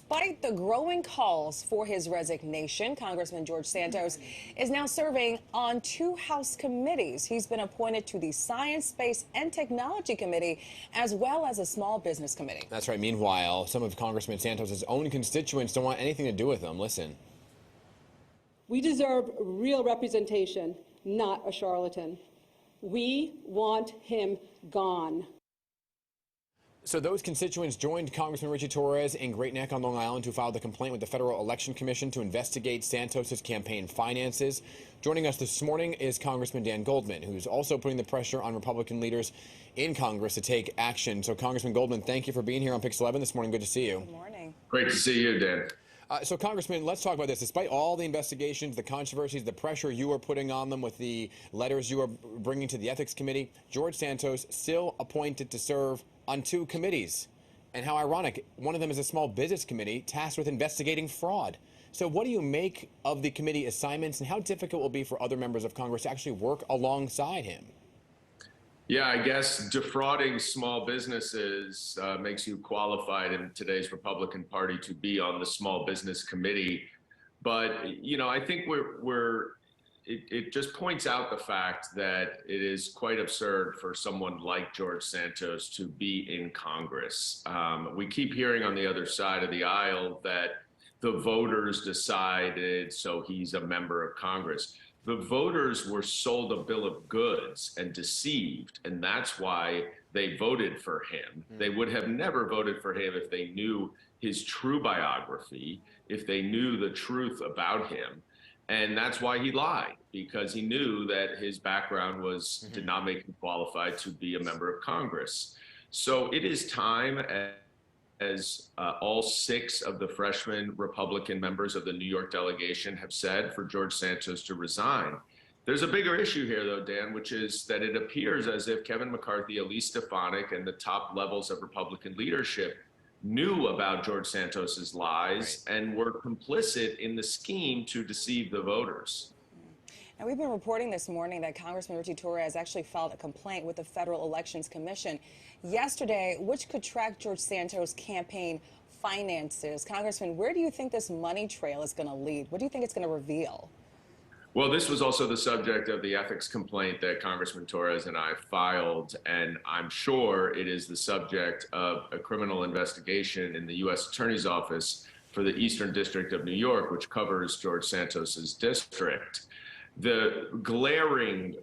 despite the growing calls for his resignation, Congressman George Santos is now serving on 2 House committees. He's been appointed to the Science, Space, and Technology Committee, as well as a Small Business Committee. That's right. Meanwhile, some of Congressman Santos' own constituents don't want anything to do with him. Listen. We deserve real representation, not a charlatan. We want him gone. So those constituents joined Congressman Richie Torres in Great Neck on Long Island, who filed a complaint with the Federal Election Commission to investigate Santos's campaign finances. Joining us this morning is Congressman Dan Goldman, who's also putting the pressure on Republican leaders in Congress to take action. So, Congressman Goldman, thank you for being here on Pix 11 this morning. Good to see you. Good morning. Great to see you, Dan. So, Congressman, let's talk about this. Despite all the investigations, the controversies, the pressure you are putting on them with the letters you are bringing to the Ethics Committee, George Santos still appointed to serve on 2 committees. And how ironic, one of them is a Small Business Committee tasked with investigating fraud. So what do you make of the committee assignments, and how difficult will it be for other members of Congress to actually work alongside him? Yeah, I guess defrauding small businesses makes you qualified in today's Republican Party to be on the Small Business Committee. But, you know, I think it just points out the fact that it is quite absurd for someone like George Santos to be in Congress. We keep hearing on the other side of the aisle that the voters decided, so he's a member of Congress. The voters were sold a bill of goods and deceived, and that's why they voted for him. They would have never voted for him if they knew his true biography, if they knew the truth about him. And that's why he lied, because he knew that his background did not make him qualified to be a member of Congress. So it is time, as all 6 of the freshman Republican members of the New York delegation have said, for George Santos to resign. There's a bigger issue here, though, Dan, which is that it appears as if Kevin McCarthy, Elise Stefanik, and the top levels of Republican leadership knew about George Santos's lies and were complicit in the scheme to deceive the voters. Now, we've been reporting this morning that Congressman Richie Torres actually filed a complaint with the Federal Elections Commission yesterday, which could track George Santos' campaign finances. Congressman, where do you think this money trail is going to lead? What do you think it's going to reveal? Well, this was also the subject of the ethics complaint that Congressman Torres and I filed, and I'm sure it is the subject of a criminal investigation in the U.S. Attorney's Office for the Eastern District of New York, which covers George Santos's district. The glaring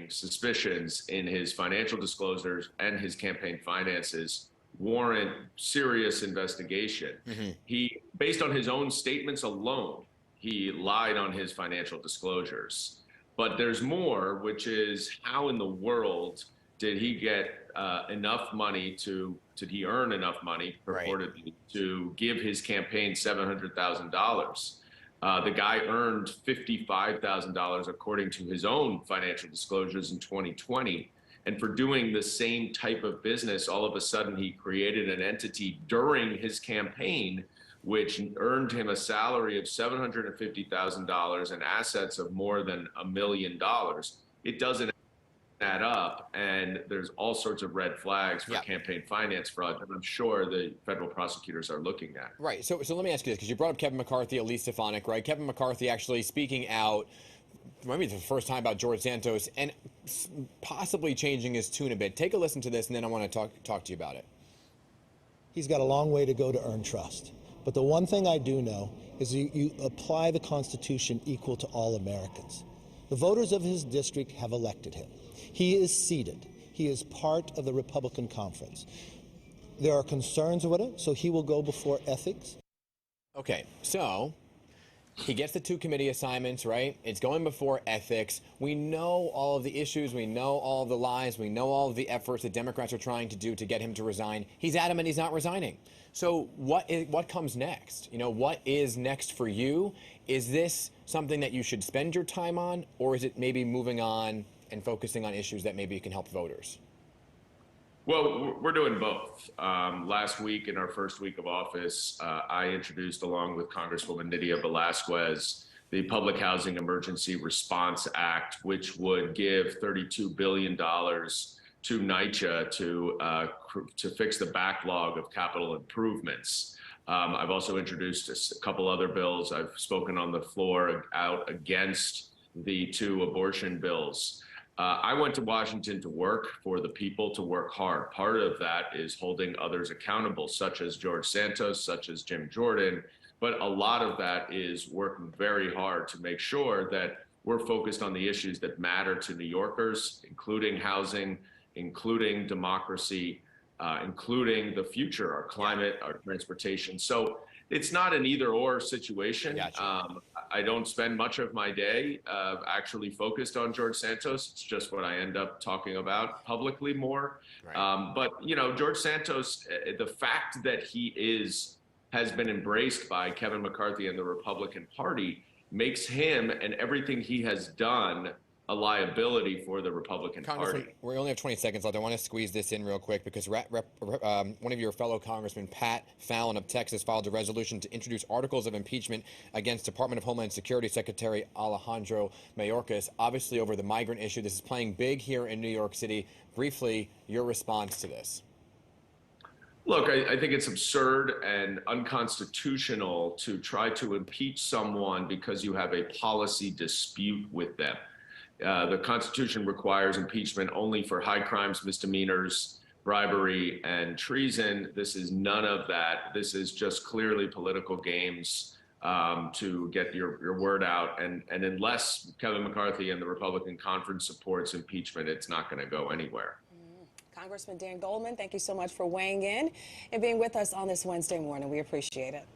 suspicions in his financial disclosures and his campaign finances warrant serious investigation. He, based on his own statements alone, he lied on his financial disclosures. But there's more, which is how in the world did he get enough money did he earn enough money purportedly to give his campaign $700,000? The guy earned $55,000 according to his own financial disclosures in 2020. And for doing the same type of business, all of a sudden he created an entity during his campaign which earned him a salary of $750,000 and assets of more than $1 million. It doesn't add up, and there's all sorts of red flags for campaign finance fraud that I'm sure the federal prosecutors are looking at. Right. So let me ask you this, because you brought up Kevin McCarthy, Elise Stefanik, right? Kevin McCarthy actually speaking out, maybe it's the first time, about George Santos and possibly changing his tune a bit. Take a listen to this, and then I want to talk to you about it. He's got a long way to go to earn trust. But the one thing I do know is you apply the Constitution equal to all Americans. The voters of his district have elected him. He is seated. He is part of the Republican conference. There are concerns with it, so he will go before ethics. Okay, so he gets the 2 committee assignments, right? It's going before ethics. We know all of the issues. We know all of the lies. We know all of the efforts that Democrats are trying to do to get him to resign. He's adamant he's not resigning. So what comes next? You know, what is next for you? Is this something that you should spend your time on, or is it maybe moving on and focusing on issues that maybe can help voters? Well, we're doing both. Last week, in our first week of office, I introduced, along with Congresswoman Nydia Velázquez, the Public Housing Emergency Response Act, which would give $32 billion to NYCHA to fix the backlog of capital improvements. I've also introduced a couple other bills. I've spoken on the floor out against the 2 abortion bills. I went to Washington to work for the people, to work hard. Part of that is holding others accountable, such as George Santos, such as Jim Jordan. But a lot of that is working very hard to make sure that we're focused on the issues that matter to New Yorkers, including housing, including democracy, including the future, our climate, our transportation. So it's not an either or situation. I don't spend much of my day actually focused on George Santos. It's just what I end up talking about publicly more. Right. But, you know, George Santos, the fact that he has been embraced by Kevin McCarthy and the Republican Party makes him and everything he has done a liability for the Republican Party. We only have 20 seconds left. I want to squeeze this in real quick because one of your fellow congressmen, Pat Fallon of Texas, filed a resolution to introduce articles of impeachment against Department of Homeland Security Secretary Alejandro Mayorkas, obviously over the migrant issue. This is playing big here in New York City. Briefly, your response to this. Look, I think it's absurd and unconstitutional to try to impeach someone because you have a policy dispute with them. The Constitution requires impeachment only for high crimes, misdemeanors, bribery, and treason. This is none of that. This is just clearly political games to get your word out. And unless Kevin McCarthy and the Republican conference supports impeachment, it's not going to go anywhere. Congressman Dan Goldman, thank you so much for weighing in and being with us on this Wednesday morning. We appreciate it.